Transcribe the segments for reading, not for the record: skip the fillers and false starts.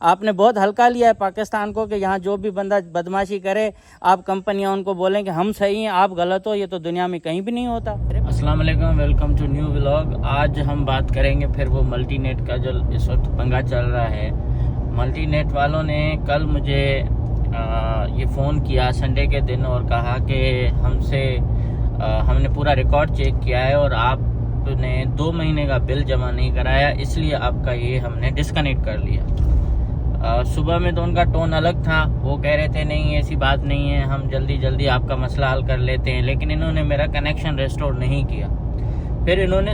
आपने बहुत हल्का लिया है पाकिस्तान को कि यहाँ जो भी बंदा बदमाशी करे आप कंपनियाँ उनको बोलें कि हम सही हैं आप गलत हो। ये तो दुनिया में कहीं भी नहीं होता। अस्सलाम वालेकुम, वेलकम टू न्यू व्लॉग। आज हम बात करेंगे फिर वो मल्टीनेट का जो इस वक्त पंगा चल रहा है। मल्टीनेट वालों ने कल मुझे ये फ़ोन किया संडे के दिन और कहा कि हमने पूरा रिकॉर्ड चेक किया है और आपने 2 महीने का बिल जमा नहीं कराया, इसलिए आपका ये हमने डिस्कनेक्ट कर लिया। सुबह में तो उनका टोन अलग था, वो कह रहे थे नहीं ऐसी बात नहीं है, हम जल्दी जल्दी आपका मसला हल कर लेते हैं, लेकिन इन्होंने मेरा कनेक्शन रिस्टोर नहीं किया। फिर इन्होंने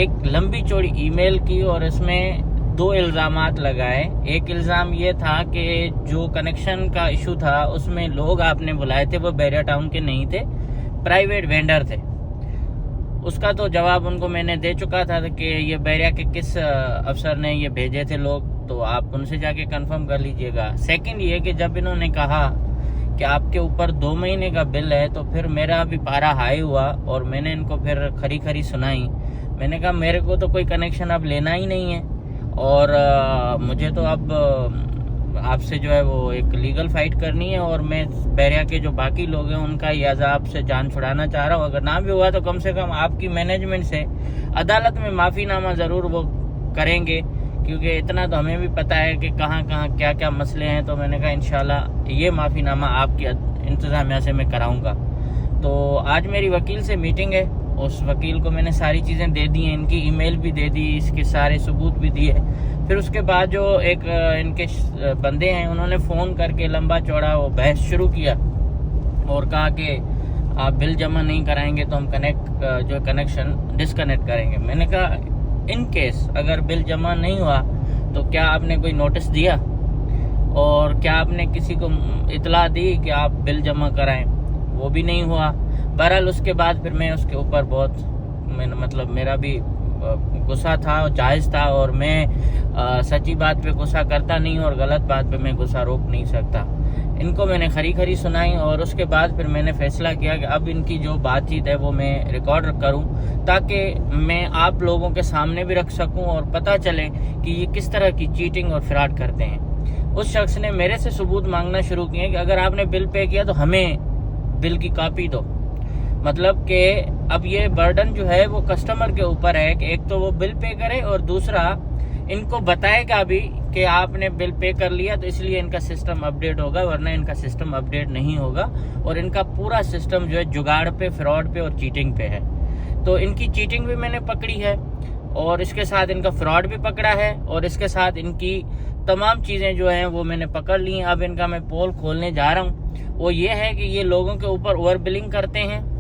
एक लंबी चौड़ी ईमेल की और इसमें 2 इल्ज़ामात लगाए। एक इल्ज़ाम ये था कि जो कनेक्शन का इशू था उसमें लोग आपने बुलाए थे वो बैरिया टाउन के नहीं थे, प्राइवेट वेंडर थे। उसका तो जवाब उनको मैंने दे चुका था कि ये बैरिया के किस अफसर ने ये भेजे थे लोग, तो आप उनसे जाके कंफर्म कर लीजिएगा। सेकंड ये कि जब इन्होंने कहा कि आपके ऊपर 2 महीने का बिल है, तो फिर मेरा भी पारा हाई हुआ और मैंने इनको फिर खरी खरी सुनाई। मैंने कहा मेरे को तो कोई कनेक्शन अब लेना ही नहीं है और मुझे तो अब आपसे जो है वो एक लीगल फाइट करनी है और मैं बैरिया के जो बाकी लोग हैं उनका ये अजाब से जान छुड़ाना चाह रहा हूँ। अगर ना भी हुआ तो कम से कम आपकी मैनेजमेंट से अदालत में माफ़ीनामा ज़रूर वो करेंगे, क्योंकि इतना तो हमें भी पता है कि कहाँ कहाँ क्या क्या मसले हैं। तो मैंने कहा इंशाल्लाह ये माफ़ीनामा आपकी इंतज़ामिया से मैं कराऊँगा। तो आज मेरी वकील से मीटिंग है, उस वकील को मैंने सारी चीज़ें दे दी हैं, इनकी ईमेल भी दे दी, इसके सारे सबूत भी दिए। फिर उसके बाद जो एक इनके बंदे हैं उन्होंने फ़ोन करके लंबा चौड़ा वो बहस शुरू किया और कहा कि आप बिल जमा नहीं कराएंगे तो हम कनेक्शन डिस्कनेक्ट करेंगे। मैंने कहा इन केस अगर बिल जमा नहीं हुआ तो क्या आपने कोई नोटिस दिया और क्या आपने किसी को इतला दी कि आप बिल जमा कराएं? वो भी नहीं हुआ। बहरहाल उसके बाद फिर मैं उसके ऊपर मेरा भी गुस्सा था, जायज़ था, और मैं सच्ची बात पे गुस्सा करता नहीं और गलत बात पे मैं गुस्सा रोक नहीं सकता। इनको मैंने खरी खरी सुनाई और उसके बाद फिर मैंने फैसला किया कि अब इनकी जो बातचीत है वो मैं रिकॉर्ड करूं ताकि मैं आप लोगों के सामने भी रख सकूं और पता चले कि ये किस तरह की चीटिंग और फ्रॉड करते हैं। उस शख्स ने मेरे से सबूत मांगना शुरू किए कि अगर आपने बिल पे किया तो हमें बिल की कॉपी दो। मतलब कि अब ये बर्डन जो है वो कस्टमर के ऊपर है कि एक तो वो बिल पे करे और दूसरा इनको बताएगा भी कि आपने बिल पे कर लिया तो इसलिए इनका सिस्टम अपडेट होगा, वरना इनका सिस्टम अपडेट नहीं होगा। और इनका पूरा सिस्टम जो है जुगाड़ पे, फ्रॉड पे और चीटिंग पे है। तो इनकी चीटिंग भी मैंने पकड़ी है और इसके साथ इनका फ्रॉड भी पकड़ा है और इसके साथ इनकी तमाम चीज़ें जो हैं वो मैंने पकड़ ली हैं। अब इनका मैं पोल खोलने जा रहा हूँ। वो ये है कि ये लोगों के ऊपर ओवर बिलिंग करते हैं।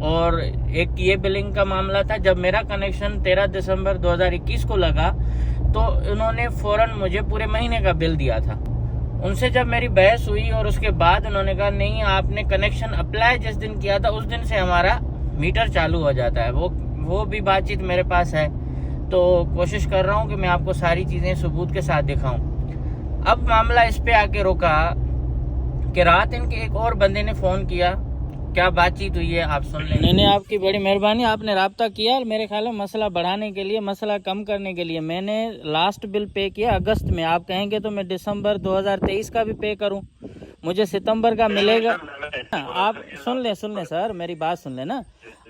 और एक ये बिलिंग का मामला था, जब मेरा कनेक्शन 13 दिसंबर 2021 को लगा तो उन्होंने फ़ौरन मुझे पूरे महीने का बिल दिया था। उनसे जब मेरी बहस हुई और उसके बाद उन्होंने कहा नहीं आपने कनेक्शन अप्लाई जिस दिन किया था उस दिन से हमारा मीटर चालू हो जाता है। वो भी बातचीत मेरे पास है, तो कोशिश कर रहा हूँ कि मैं आपको सारी चीज़ें सबूत के साथ दिखाऊँ। अब मामला इस पे आके रुका कि रात इनके एक और बंदे ने फ़ोन किया। क्या बातचीत हुई है आप सुन लें। नहीं, आपकी बड़ी मेहरबानी, आपने राब्ता किया। मेरे ख्याल में मसला बढ़ाने के लिए, मसला कम करने के लिए मैंने लास्ट बिल पे किया अगस्त में। आप कहेंगे तो मैं दिसंबर 2023 का भी पे करूं, मुझे सितंबर का मिलेगा। आप सुन लें सर, मेरी बात सुन लें ना।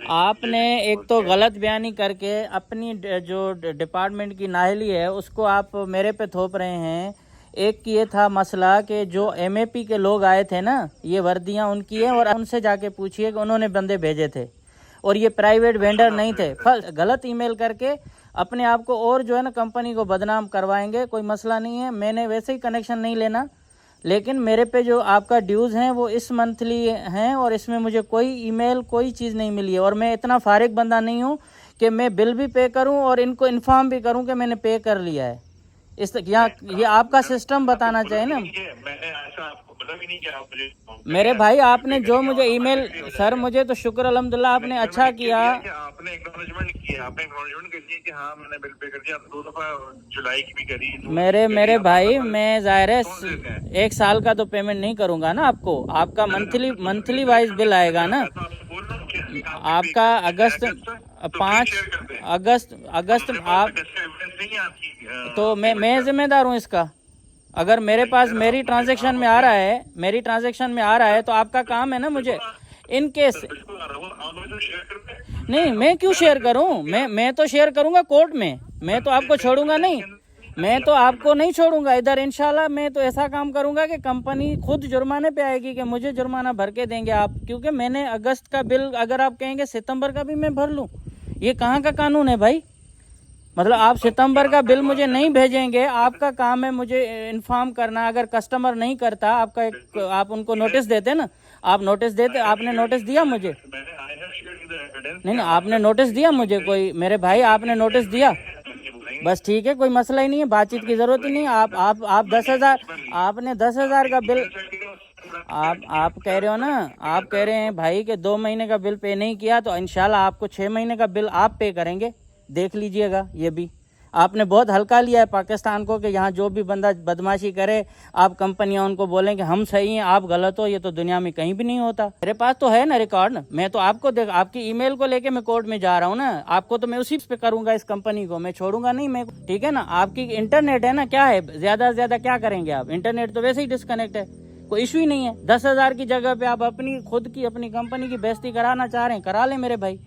आपने एक तो गलत बयानी करके अपनी जो डिपार्टमेंट की नाअहली है उसको आप मेरे पे थोप रहे हैं। एक ये था मसला कि जो MAP के लोग आए थे ना, ये वर्दियां उनकी है और उनसे जाके पूछिए कि उन्होंने बंदे भेजे थे और ये प्राइवेट वेंडर नहीं थे। गलत ईमेल करके अपने आप को और जो है ना कंपनी को बदनाम करवाएंगे। कोई मसला नहीं है, मैंने वैसे ही कनेक्शन नहीं लेना, लेकिन मेरे पे जो आपका ड्यूज़ हैं वो इस मंथली हैं और इसमें मुझे कोई ईमेल कोई चीज़ नहीं मिली है। और मैं इतना फारिग बंदा नहीं हूँ कि मैं बिल भी पे करूँ और इनको इन्फॉर्म भी करूँ कि मैंने पे कर लिया है। ये आपका सिस्टम बताना चाहिए ना। मैंने ऐसा आपको बोला भी नहीं कि आप मुझे मेरे भाई आपने जो मुझे ईमेल, सर मुझे तो शुक्र अल्हम्दुलिल्लाह आपने अच्छा किया। आपने एक्नॉलेजमेंट किया, आपने एक्नॉलेजमेंट कर दिया कि हाँ मैंने बिल पे कर दिया। 2 दफा जुलाई की भी करी। मेरे भाई मैं ज़ाहिर है 1 साल का तो पेमेंट नहीं करूँगा ना आपको। आपका मंथली वाइज बिल आएगा ना। आपका अगस्त 5 अगस्त आप, तो मैं जिम्मेदार हूँ इसका। अगर मेरे पास मेरी ट्रांजैक्शन में आ रहा है तो आपका काम है ना मुझे इन केस। बिल्कुल आ रहा हूँ, आप मुझे शेयर करते हैं। नहीं, मैं क्यों शेयर करूं? मैं तो शेयर करूंगा कोर्ट में, मैं तो आपको छोड़ूंगा नहीं, मैं तो आपको नहीं छोड़ूंगा इधर। इंशाल्लाह मैं तो ऐसा काम करूंगा कि कंपनी खुद जुर्माने पे आएगी कि मुझे जुर्माना भर के देंगे आप, क्योंकि मैंने अगस्त का बिल अगर आप कहेंगे सितंबर का भी मैं भर लूं, ये कहाँ का कानून है भाई? मतलब आप सितंबर का बिल मुझे नहीं भेजेंगे, आपका काम है मुझे इन्फॉर्म करना। अगर कस्टमर नहीं करता आपका एक, आप उनको नोटिस देते ना, आप नोटिस देते, आपने नोटिस दिया मुझे? नहीं, आपने नोटिस दिया मुझे कोई? मेरे भाई आपने नोटिस दिया? बस ठीक है, कोई मसला ही नहीं है, बातचीत की जरूरत ही नहीं है। आप 10,000, आपने 10,000 का बिल, आप कह रहे हो ना, आप कह रहे हैं भाई कि 2 महीने का बिल पे नहीं किया तो इंशाल्लाह आपको 6 महीने का बिल आप पे करेंगे, देख लीजिएगा। ये भी आपने बहुत हल्का लिया है पाकिस्तान को कि यहाँ जो भी बंदा बदमाशी करे आप कंपनियां उनको बोलें कि हम सही हैं आप गलत हो। ये तो दुनिया में कहीं भी नहीं होता। मेरे पास तो है ना रिकॉर्ड, मैं तो आपको देख, आपकी ईमेल को लेके मैं कोर्ट में जा रहा हूँ ना, आपको तो मैं उसी पे करूंगा, इस कंपनी को मैं छोड़ूंगा नहीं मैं, ठीक है ना? आपकी इंटरनेट है ना, क्या है ज्यादा से ज्यादा क्या करेंगे आप? इंटरनेट तो वैसे ही डिस्कनेक्ट है, कोई इशू ही नहीं है। 10,000 की जगह पे आप अपनी खुद की अपनी कंपनी की बेइज्जती कराना चाह रहे हैं, करा लें मेरे भाई।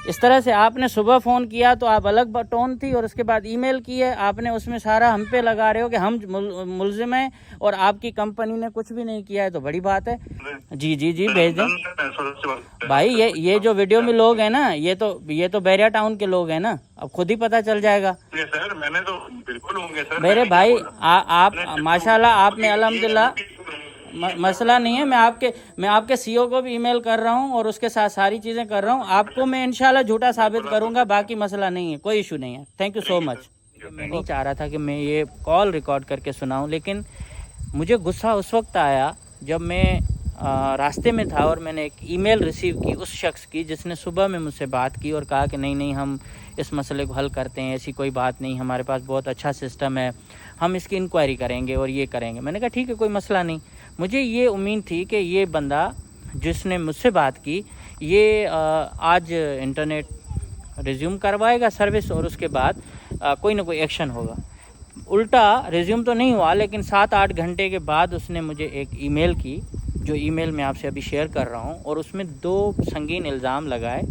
इस तरह से आपने सुबह फ़ोन किया तो आप अलग टोन थी, और उसके बाद ईमेल की है आपने, उसमें सारा हम पे लगा रहे हो कि हम मुल्जिम हैं और आपकी कंपनी ने कुछ भी नहीं किया है, तो बड़ी बात है। जी जी जी भेज दें भाई। ये जो वीडियो में लोग हैं ना, ये तो बैरिया टाउन के लोग हैं ना, अब खुद ही पता चल जाएगा। सर मैंने तो बिल्कुल होंगे सर मेरे भाई आप माशाल्लाह आपने अल्हम्दुलिल्लाह, मसला नहीं है। मैं आपके सीईओ को भी ईमेल कर रहा हूं और उसके साथ सारी चीज़ें कर रहा हूं। आपको मैं इंशाल्लाह झूठा साबित करूंगा, बाकी मसला नहीं है, कोई इशू नहीं है। Thank you so much. मैं नहीं चाह रहा था कि मैं ये कॉल रिकॉर्ड करके सुनाऊं, लेकिन मुझे गुस्सा उस वक्त आया जब मैं रास्ते में था और मैंने एक ईमेल रिसीव की उस शख्स की जिसने सुबह में मुझसे बात की और कहा कि नहीं हम इस मसले को हल करते हैं, ऐसी कोई बात नहीं, हमारे पास बहुत अच्छा सिस्टम है, हम इसकी इंक्वायरी करेंगे और ये करेंगे। मैंने कहा ठीक है, कोई मसला नहीं। मुझे ये उम्मीद थी कि ये बंदा जिसने मुझसे बात की ये आज इंटरनेट रिज्यूम करवाएगा सर्विस और उसके बाद कोई ना कोई एक्शन होगा। उल्टा रिज्यूम तो नहीं हुआ, लेकिन 7-8 घंटे के बाद उसने मुझे एक ईमेल की, जो ईमेल मैं आपसे अभी शेयर कर रहा हूँ, और उसमें 2 संगीन इल्ज़ाम लगाए।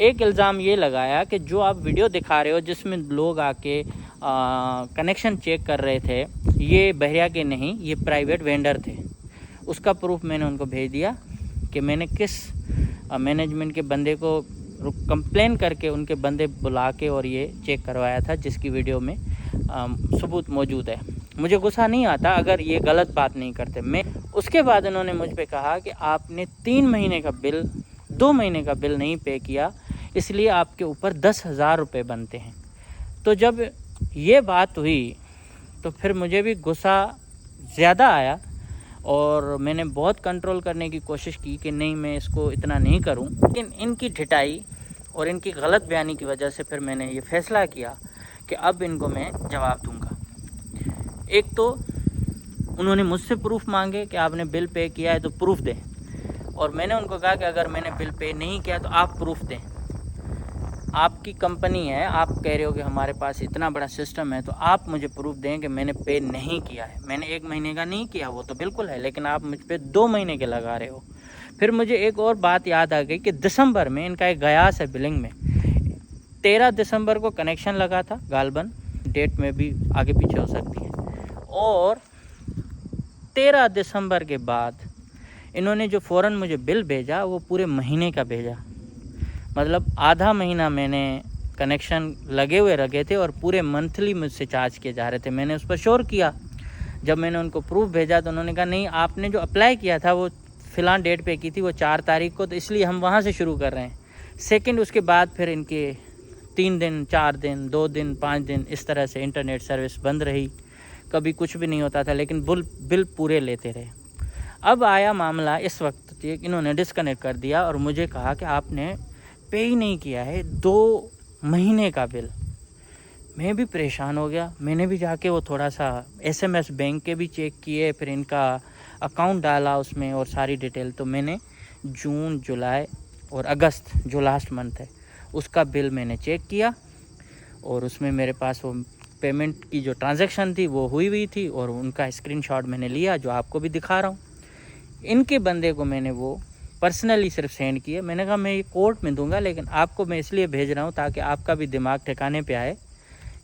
एक इल्ज़ाम ये लगाया कि जो आप वीडियो दिखा रहे हो जिसमें लोग आके कनेक्शन चेक कर रहे थे, ये बहरिया के नहीं, ये प्राइवेट वेंडर थे। उसका प्रूफ मैंने उनको भेज दिया कि मैंने किस मैनेजमेंट के बंदे को कंप्लेन करके उनके बंदे बुला के और ये चेक करवाया था, जिसकी वीडियो में सबूत मौजूद है। मुझे गुस्सा नहीं आता अगर ये गलत बात नहीं करते मैं। उसके बाद उन्होंने मुझ पे कहा कि आपने 3 महीने का बिल, 2 महीने का बिल नहीं पे किया, इसलिए आपके ऊपर 10,000 रुपये बनते हैं। तो जब ये बात हुई तो फिर मुझे भी गुस्सा ज़्यादा आया और मैंने बहुत कंट्रोल करने की कोशिश की कि नहीं मैं इसको इतना नहीं करूं। लेकिन इनकी ढिठाई और इनकी गलत बयानी की वजह से फिर मैंने ये फ़ैसला किया कि अब इनको मैं जवाब दूंगा। एक तो उन्होंने मुझसे प्रूफ मांगे कि आपने बिल पे किया है तो प्रूफ दें, और मैंने उनको कहा कि अगर मैंने बिल पे नहीं किया तो आप प्रूफ दें। आपकी कंपनी है, आप कह रहे हो कि हमारे पास इतना बड़ा सिस्टम है, तो आप मुझे प्रूफ दें कि मैंने पे नहीं किया है। मैंने 1 महीने का नहीं किया वो तो बिल्कुल है, लेकिन आप मुझ पे 2 महीने के लगा रहे हो। फिर मुझे एक और बात याद आ गई कि दिसंबर में इनका एक गयास है बिलिंग में, 13 दिसंबर को कनेक्शन लगा था गालबन, डेट में भी आगे पीछे हो सकती है, और 13 दिसंबर के बाद इन्होंने जो फ़ौरन मुझे बिल भेजा वो पूरे महीने का भेजा। मतलब आधा महीना मैंने कनेक्शन लगे हुए रखे थे और पूरे मंथली मुझसे चार्ज किए जा रहे थे। मैंने उस पर शोर किया। जब मैंने उनको प्रूफ भेजा तो उन्होंने कहा नहीं, आपने जो अप्लाई किया था वो फ़िलहाल डेट पे की थी, वो 4 तारीख को, तो इसलिए हम वहाँ से शुरू कर रहे हैं। सेकंड उसके बाद फिर इनके 3 दिन, 4 दिन, 2 दिन, 5 दिन इस तरह से इंटरनेट सर्विस बंद रही, कभी कुछ भी नहीं होता था, लेकिन बिल पूरे लेते रहे। अब आया मामला इस वक्त, इन्होंने डिस्कनेक्ट कर दिया और मुझे कहा कि आपने पे ही नहीं किया है 2 महीने का बिल। मैं भी परेशान हो गया। मैंने भी जाके वो थोड़ा सा SMS बैंक के भी चेक किए, फिर इनका अकाउंट डाला उसमें और सारी डिटेल। तो मैंने जून, जुलाई और अगस्त जो लास्ट मंथ है उसका बिल मैंने चेक किया और उसमें मेरे पास वो पेमेंट की जो ट्रांजैक्शन थी वो हुई थी और उनका स्क्रीनशॉट मैंने लिया जो आपको भी दिखा रहा हूँ। इनके बंदे को मैंने वो पर्सनली सिर्फ सेंड किए। मैंने कहा मैं ये कोर्ट में दूंगा, लेकिन आपको मैं इसलिए भेज रहा हूँ ताकि आपका भी दिमाग ठिकाने पे आए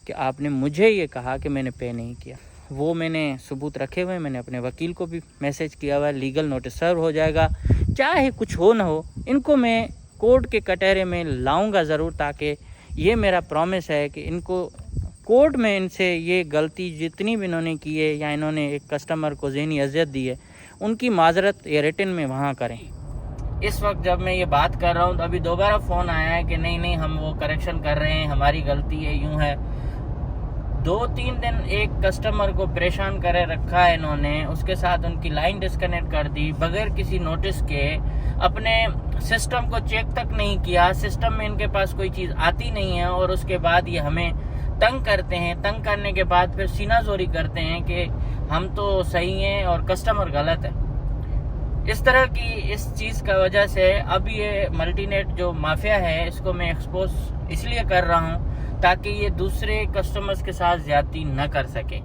कि आपने मुझे ये कहा कि मैंने पे नहीं किया। वो मैंने सबूत रखे हुए हैं, मैंने अपने वकील को भी मैसेज किया हुआ है, लीगल नोटिस सर्व हो जाएगा, चाहे कुछ हो ना हो। इनको मैं कोर्ट के कटहरे में लाऊंगा ज़रूर, ताकि ये मेरा प्रॉमिस है कि इनको कोर्ट में इनसे ये गलती जितनी भी इन्होंने की है या इन्होंने एक कस्टमर को ज़हनी अजियत दी है, उनकी माजरत या रिटन में वहाँ करें। इस वक्त जब मैं ये बात कर रहा हूँ तो अभी दोबारा फ़ोन आया है कि नहीं हम वो करेक्शन कर रहे हैं, हमारी गलती है, यूँ है। 2-3 दिन एक कस्टमर को परेशान करे रखा है इन्होंने, उसके साथ उनकी लाइन डिस्कनेक्ट कर दी बगैर किसी नोटिस के, अपने सिस्टम को चेक तक नहीं किया, सिस्टम में इनके पास कोई चीज़ आती नहीं है और उसके बाद ये हमें तंग करते हैं। तंग करने के बाद फिर सीनाजोरी करते हैं कि हम तो सही हैं और कस्टमर गलत है। इस तरह की इस चीज़ का वजह से अब ये मल्टीनेट जो माफिया है इसको मैं एक्सपोज इसलिए कर रहा हूँ ताकि ये दूसरे कस्टमर्स के साथ ज्यादती न कर सके।